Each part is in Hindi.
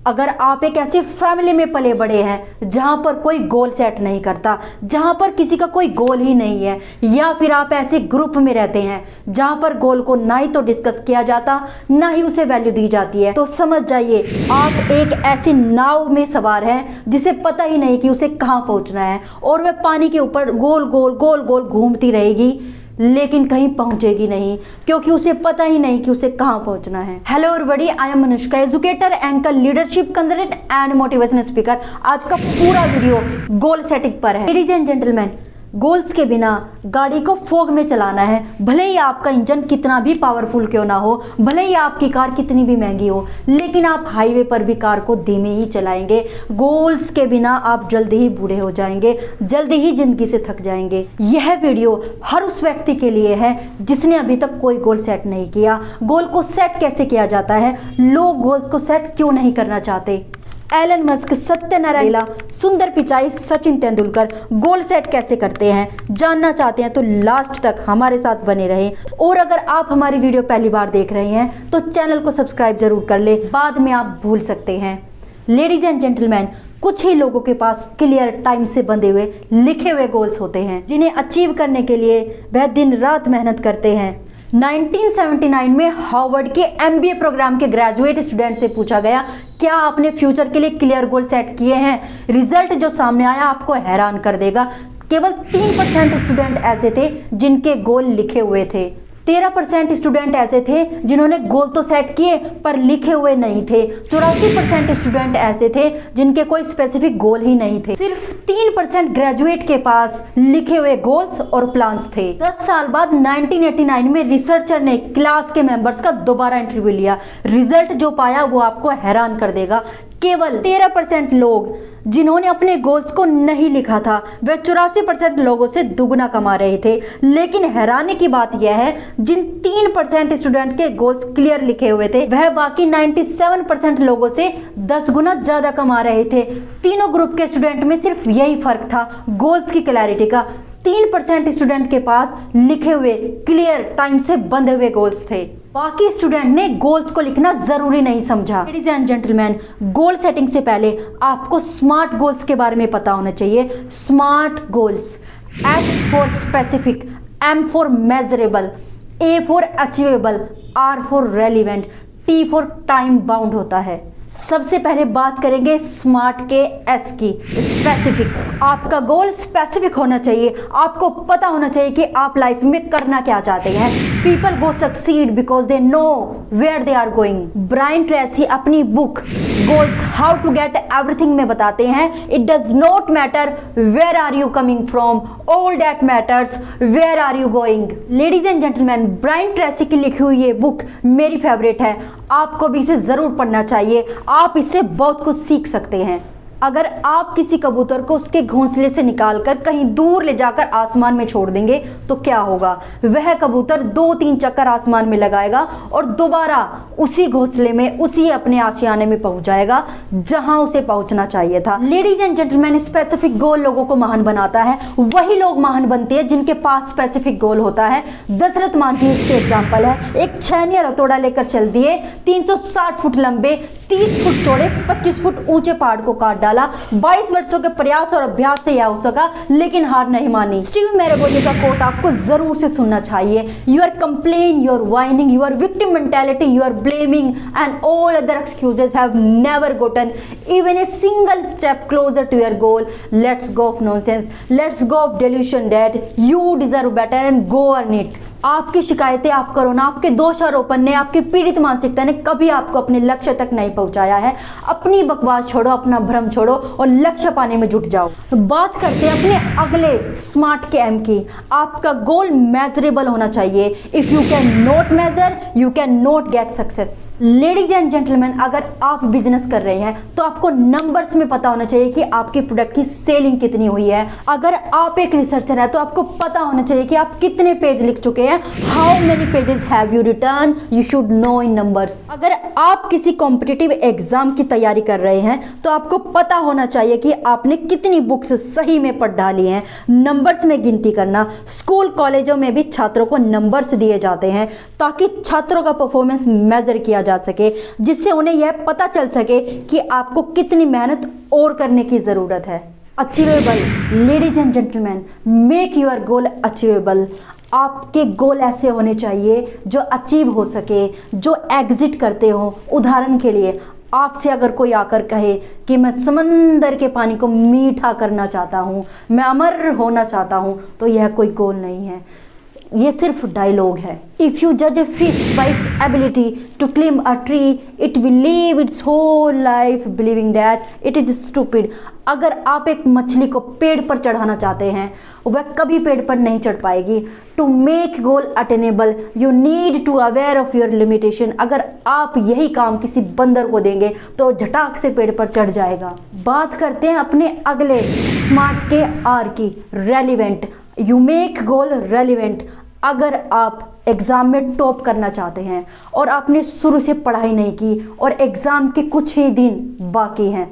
अगर आप एक ऐसी फैमिली में पले बड़े हैं जहां पर कोई गोल सेट नहीं करता, जहां पर किसी का कोई गोल ही नहीं है, या फिर आप ऐसे ग्रुप में रहते हैं जहां पर गोल को ना ही तो डिस्कस किया जाता ना ही उसे वैल्यू दी जाती है, तो समझ जाइए आप एक ऐसी नाव में सवार हैं जिसे पता ही नहीं कि उसे कहां पहुंचना है, और वह पानी के ऊपर गोल गोल गोल गोल घूमती रहेगी लेकिन कहीं पहुंचेगी नहीं, क्योंकि उसे पता ही नहीं कि उसे कहां पहुंचना है। Hello everybody, I am Anushka, educator, anchor, leadership consultant and motivational speaker. आज का पूरा वीडियो गोल सेटिंग पर है। लेडीज एंड जेंटलमैन, गोल्स के बिना गाड़ी को फोग में चलाना है। भले ही आपका इंजन कितना भी पावरफुल क्यों ना हो, भले ही आपकी कार कितनी भी महंगी हो, लेकिन आप हाईवे पर भी कार को धीमे ही चलाएंगे। गोल्स के बिना आप जल्दी ही बूढ़े हो जाएंगे, जल्दी ही जिंदगी से थक जाएंगे। यह वीडियो हर उस व्यक्ति के लिए है जिसने अभी तक कोई गोल सेट नहीं किया। गोल को सेट कैसे किया जाता है, लोग गोल्स को सेट क्यों नहीं करना चाहते, एलन मस्क, सत्यनारायण, सुंदर पिचाई, सचिन तेंदुलकर गोल सेट कैसे करते हैं, जानना चाहते हैं तो लास्ट तक हमारे साथ बने रहें। और अगर आप हमारी वीडियो पहली बार देख रहे हैं तो चैनल को सब्सक्राइब जरूर कर ले, बाद में आप भूल सकते हैं। लेडीज एंड जेंटलमैन, कुछ ही लोगों के पास क्लियर टाइम से बंधे हुए लिखे हुए गोल्स होते हैं जिन्हें अचीव करने के लिए वह दिन रात मेहनत करते हैं। 1979 में हार्वर्ड के MBA प्रोग्राम के ग्रेजुएट स्टूडेंट से पूछा गया, क्या आपने फ्यूचर के लिए क्लियर गोल सेट किए हैं? रिजल्ट जो सामने आया आपको हैरान कर देगा। केवल 3% स्टूडेंट ऐसे थे जिनके गोल लिखे हुए थे। 13% स्टूडेंट ऐसे थे जिन्होंने गोल तो सेट किए पर लिखे हुए नहीं थे। 84% स्टूडेंट ऐसे थे जिनके कोई स्पेसिफिक गोल ही नहीं थे। सिर्फ 3% ग्रेजुएट के पास लिखे हुए गोल्स और प्लान्स थे। 10 साल बाद 1989 में रिसर्चर ने क्लास के मेंबर्स का दोबारा इंटरव्यू लिया। रिजल्ट जो पाया वो आपको हैरान कर देगा। केवल 13% लोग जिन्होंने अपने गोल्स को नहीं लिखा था वह 84% लोगों से दुगना कमा रहे थे। लेकिन हैरानी की बात यह है, जिन 3% स्टूडेंट के गोल्स क्लियर लिखे हुए थे वह बाकी 97% लोगों से 10 गुना ज्यादा कमा रहे थे। तीनों ग्रुप के स्टूडेंट में सिर्फ यही फर्क था, गोल्स की क्लैरिटी का। 3% स्टूडेंट के पास लिखे हुए क्लियर टाइम से बंधे हुए गोल्स थे। बाकी स्टूडेंट ने गोल्स को लिखना जरूरी नहीं समझा। Ladies and gentleman, goal setting से पहले आपको स्मार्ट गोल्स के बारे में पता होना चाहिए। Smart goals, S for specific, M for measurable, A for achievable, R for relevant, T for time bound होता है। सबसे पहले बात करेंगे स्मार्ट के S की, स्पेसिफिक। आपका गोल स्पेसिफिक होना चाहिए। आपको पता होना चाहिए कि आप लाइफ में करना क्या चाहते हैं। People go succeed because they know where they are going. Brian Tracy अपनी book goals how to get everything में बताते हैं, it does not matter where are you coming from, all that matters where are you going. Ladies and gentleman, Brian Tracy की लिखी हुई ये बुक मेरी फेवरेट है। आपको भी इसे जरूर पढ़ना चाहिए। आप इससे बहुत कुछ सीख सकते हैं। अगर आप किसी कबूतर को उसके घोंसले से निकालकर कहीं दूर ले जाकर आसमान में छोड़ देंगे तो क्या होगा? वह कबूतर 2-3 चक्कर आसमान में लगाएगा और दोबारा उसी घोंसले में, उसी अपने आशियाने में पहुंच जाएगा जहां उसे पहुंचना चाहिए था। Ladies and gentleman, specific goal लोगों को महान बनाता है। वही लोग महान बनते हैं जिनके पास स्पेसिफिक गोल होता है। दशरथ मांझी इसके एग्जाम्पल है। एक छैनिया रतोड़ा लेकर चल दिए, 360 फुट लंबे, 30 फुट चौड़े, 25 फुट ऊंचे पहाड़ को काट डाला। 22 वर्षों के प्रयास और अभ्यास से यह हो सका, लेकिन हार नहीं मानी। स्टीव मैरागोनी का कोट आपको जरूर से सुनना चाहिए। You are complain, you are whining, you are victim mentality, you are blaming and all other excuses have never gotten even a single step closer to your goal. Let's go of nonsense, let's go of delusion that you deserve better and go earn it. आपकी शिकायतें, आप करो ना, आपके दोषारोपण ने, आपकी पीड़ित मानसिकता ने कभी आपको अपने लक्ष्य तक नहीं पहुंचाया है। अपनी बकवास छोड़ो, अपना भ्रम छोड़ो और लक्ष्य पाने में जुट जाओ। बात करते हैं अपने अगले स्मार्ट के M की। आपका गोल मेजरेबल होना चाहिए। If you can not measure, you can not get success. Ladies and gentleman, अगर आप बिजनेस कर रहे हैं तो आपको नंबर्स में पता होना चाहिए कि आपके प्रोडक्ट की सेलिंग कितनी हुई है। अगर आप एक रिसर्चर है तो आपको पता होना चाहिए कि आप कितने पेज लिख चुके हैं, हैं how many pages have you return, you should know in numbers. अगर आप किसी कॉम्पिटिटिव एग्जाम की तैयारी कर रहे हैं तो आपको पता होना चाहिए कि आपने कितनी बुक्स सही में पढ़ डाली हैं। नंबर्स में गिनती करना, स्कूल कॉलेजों में भी छात्रों को नंबर्स दिए जाते हैं ताकि छात्रों का परफॉर्मेंस मेजर किया जा सके, जिससे उन्हें यह पता चल सके कि आपको कितनी मेहनत और करने की ज़रूरत है। Achievable, ladies and gentleman, make your goal achievable. आपके गोल ऐसे होने चाहिए जो अचीव हो सके, जो एग्जिट करते हो। उदाहरण के लिए आपसे अगर कोई आकर कहे कि मैं समंदर के पानी को मीठा करना चाहता हूँ, मैं अमर होना चाहता हूँ, तो यह कोई गोल नहीं है, ये सिर्फ डायलॉग है। इफ़ यू जज a fish by its ability to climb a tree, it will live its whole life believing that it is stupid. अगर आप एक मछली को पेड़ पर चढ़ाना चाहते हैं, वह कभी पेड़ पर नहीं चढ़ पाएगी। To make goal attainable you need to aware of your limitation. अगर आप यही काम किसी बंदर को देंगे तो झटाक से पेड़ पर चढ़ जाएगा। बात करते हैं अपने अगले स्मार्ट के आर की, relevant. You make goal relevant. अगर आप एग्ज़ाम में टॉप करना चाहते हैं और आपने शुरू से पढ़ाई नहीं की और एग्ज़ाम के कुछ ही दिन बाकी हैं,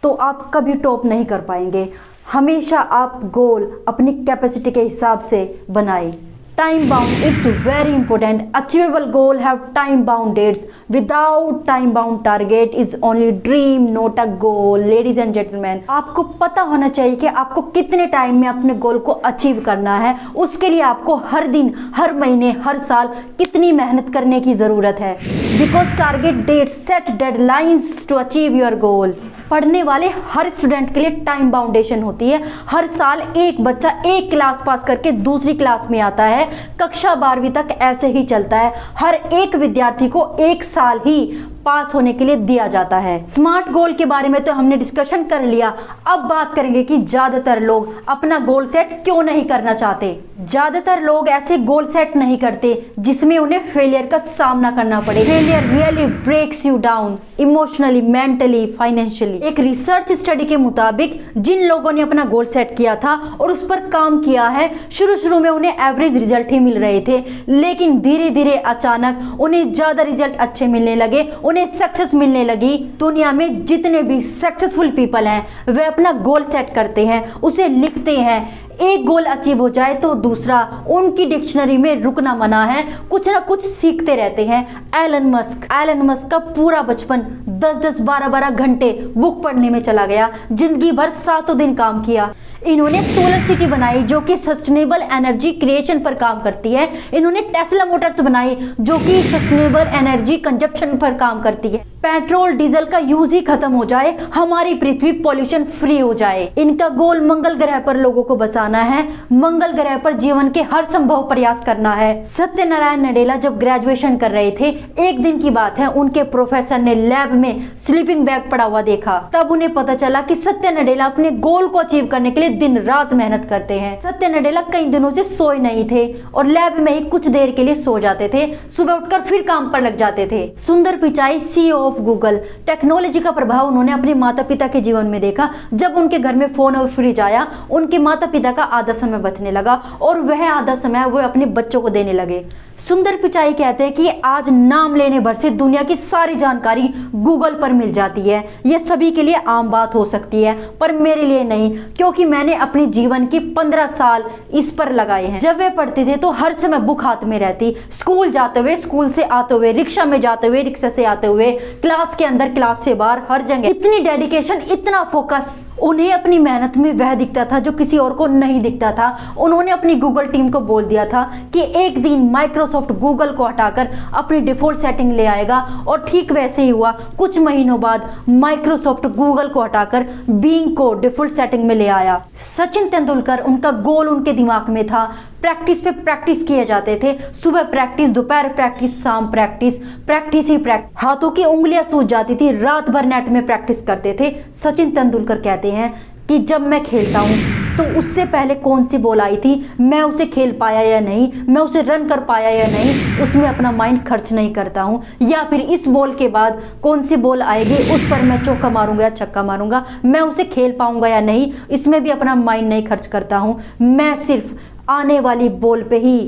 तो आप कभी टॉप नहीं कर पाएंगे। हमेशा आप गोल अपनी कैपेसिटी के हिसाब से बनाएं। Time bound, it's very important. Achievable goal have time bound dates. Without time bound target is only dream not a goal. Ladies and gentleman, आपको पता होना चाहिए कि आपको कितने टाइम में अपने गोल को अचीव करना है। उसके लिए आपको हर दिन, हर महीने, हर साल कितनी मेहनत करने की जरूरत है। Because target date set deadlines to achieve your goals. पढ़ने वाले हर स्टूडेंट के लिए टाइम बाउंडेशन होती है। हर साल एक बच्चा एक क्लास पास करके दूसरी क्लास में आता है। कक्षा 12वीं तक ऐसे ही चलता है। हर एक विद्यार्थी को एक साल ही पास होने के लिए दिया जाता है। स्मार्ट गोल के बारे में तो हमने डिस्कशन कर लिया। अब बात करेंगे कि ज्यादातर लोग अपना गोल सेट क्यों नहीं करना चाहते। ज्यादातर लोग ऐसे गोल सेट नहीं करते जिसमें उन्हें फेलियर का सामना करना पड़े। Failure really breaks you down emotionally, mentally, financially. एक रिसर्च स्टडी के मुताबिक जिन लोगों ने अपना गोल सेट किया था और उस पर काम किया है, शुरू में उन्हें एवरेज रिजल्ट ही मिल रहे थे, लेकिन धीरे धीरे अचानक उन्हें ज्यादा रिजल्ट अच्छे मिलने लगे, उन्हें सक्सेस मिलने लगी। दुनिया में जितने भी सक्सेसफुल पीपल हैं वे अपना गोल सेट करते हैं, उसे लिखते हैं। एक गोल अचीव हो जाए तो दूसरा उनकी डिक्शनरी में रुकना मना है, कुछ ना कुछ सीखते रहते हैं। एलन मस्क का पूरा बचपन 10-10, 12-12 घंटे बुक पढ़ने में चला गया। जिंदगी भर 7 दिन काम किया। इन्होंने सोलर सिटी बनाई जो कि सस्टेनेबल एनर्जी क्रिएशन पर काम करती है। इन्होंने टेस्ला मोटर्स बनाई जो कि सस्टेनेबल एनर्जी कंजप्शन पर काम करती है। पेट्रोल डीजल का यूज ही खत्म हो जाए, हमारी पृथ्वी पॉल्यूशन फ्री हो जाए। इनका गोल मंगल ग्रह पर लोगों को बसाना है, मंगल ग्रह पर जीवन के हर संभव प्रयास करना है। सत्यनारायण नडेला जब ग्रेजुएशन कर रहे थे, एक दिन की बात है, उनके प्रोफेसर ने लैब में स्लीपिंग बैग पड़ा हुआ देखा। तब उन्हें पता चला कि सत्य नडेला अपने गोल को अचीव करने के लिए दिन रात मेहनत करते हैं। सत्य नडेला कई दिनों से सोए नहीं थे और लैब में ही कुछ देर के लिए सो जाते थे, सुबह उठकर फिर काम पर लग जाते थे। सुंदर Pichai, CEO of Google. Technology का प्रभाव उन्होंने अपने माता पिता के जीवन में देखा। जब उनके घर में फोन और फ्रिज आया, उनके माता पिता का आधा समय बचने लगा और वह आधा समय वो अपने बच्चों को देने लगे। सुंदर पिचाई कहते हैं कि आज नाम लेने भर से दुनिया की सारी जानकारी गूगल पर मिल जाती है। यह सभी के लिए आम बात हो सकती है, पर मेरे लिए नहीं, क्योंकि मैंने अपने जीवन की 15 साल इस पर लगाए हैं। जब वे पढ़ते थे तो हर समय बुक हाथ में रहती। स्कूल जाते हुए, स्कूल से आते हुए, रिक्शा में जाते हुए, रिक्शा से आते हुए, क्लास के अंदर, क्लास से बाहर, हर जगह इतनी डेडिकेशन, इतना फोकस। उन्हें अपनी मेहनत में वह दिखता था जो किसी और को नहीं दिखता था। उन्होंने अपनी गूगल टीम को बोल दिया था कि एक दिन माइक्रोसॉफ्ट गूगल को हटाकर अपनी डिफॉल्ट सेटिंग ले आएगा, और ठीक वैसे ही हुआ। कुछ महीनों बाद माइक्रोसॉफ्ट गूगल को हटाकर बीइंग को डिफॉल्ट सेटिंग में ले आया। सचिन तेंदुलकर, उनका गोल उनके दिमाग में था। प्रैक्टिस पे प्रैक्टिस किए जाते थे। सुबह प्रैक्टिस, दोपहर प्रैक्टिस, शाम प्रैक्टिस, प्रैक्टिस ही प्रैक्टिस। हाथों की उंगलियां सूज जाती थी। रात भर नेट में प्रैक्टिस करते थे। सचिन तेंदुलकर कहते हैं कि जब मैं खेलता हूँ तो उससे पहले कौन सी बॉल आई थी, मैं उसे खेल पाया या नहीं, मैं उसे रन कर पाया या नहीं, उसमें अपना माइंड खर्च नहीं करता हूँ। या फिर इस बॉल के बाद कौन सी बॉल आएगी, उस पर मैं चौका मारूंगा या छक्का मारूंगा, मैं उसे खेल पाऊंगा या नहीं, इसमें भी अपना माइंड नहीं खर्च करता हूँ। मैं सिर्फ आने वाली बॉल पे ही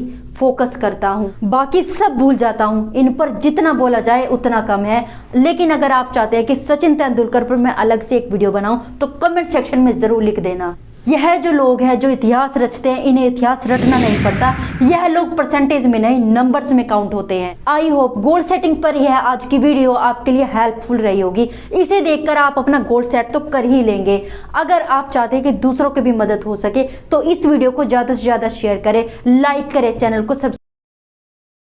फोकस करता हूँ, बाकी सब भूल जाता हूँ। इन पर जितना बोला जाए उतना कम है। लेकिन अगर आप चाहते हैं कि सचिन तेंदुलकर पर मैं अलग से एक वीडियो बनाऊं तो कमेंट सेक्शन में जरूर लिख देना। यह जो लोग हैं जो इतिहास रचते हैं, इन्हें इतिहास रटना नहीं पड़ता। यह लोग परसेंटेज में नहीं, नंबर्स में काउंट होते हैं। आई होप गोल सेटिंग पर यह आज की वीडियो आपके लिए हेल्पफुल रही होगी। इसे देखकर आप अपना गोल सेट तो कर ही लेंगे। अगर आप चाहते हैं कि दूसरों की भी मदद हो सके तो इस वीडियो को ज्यादा से ज्यादा शेयर करें, लाइक करें, चैनल को सब्सक्राइब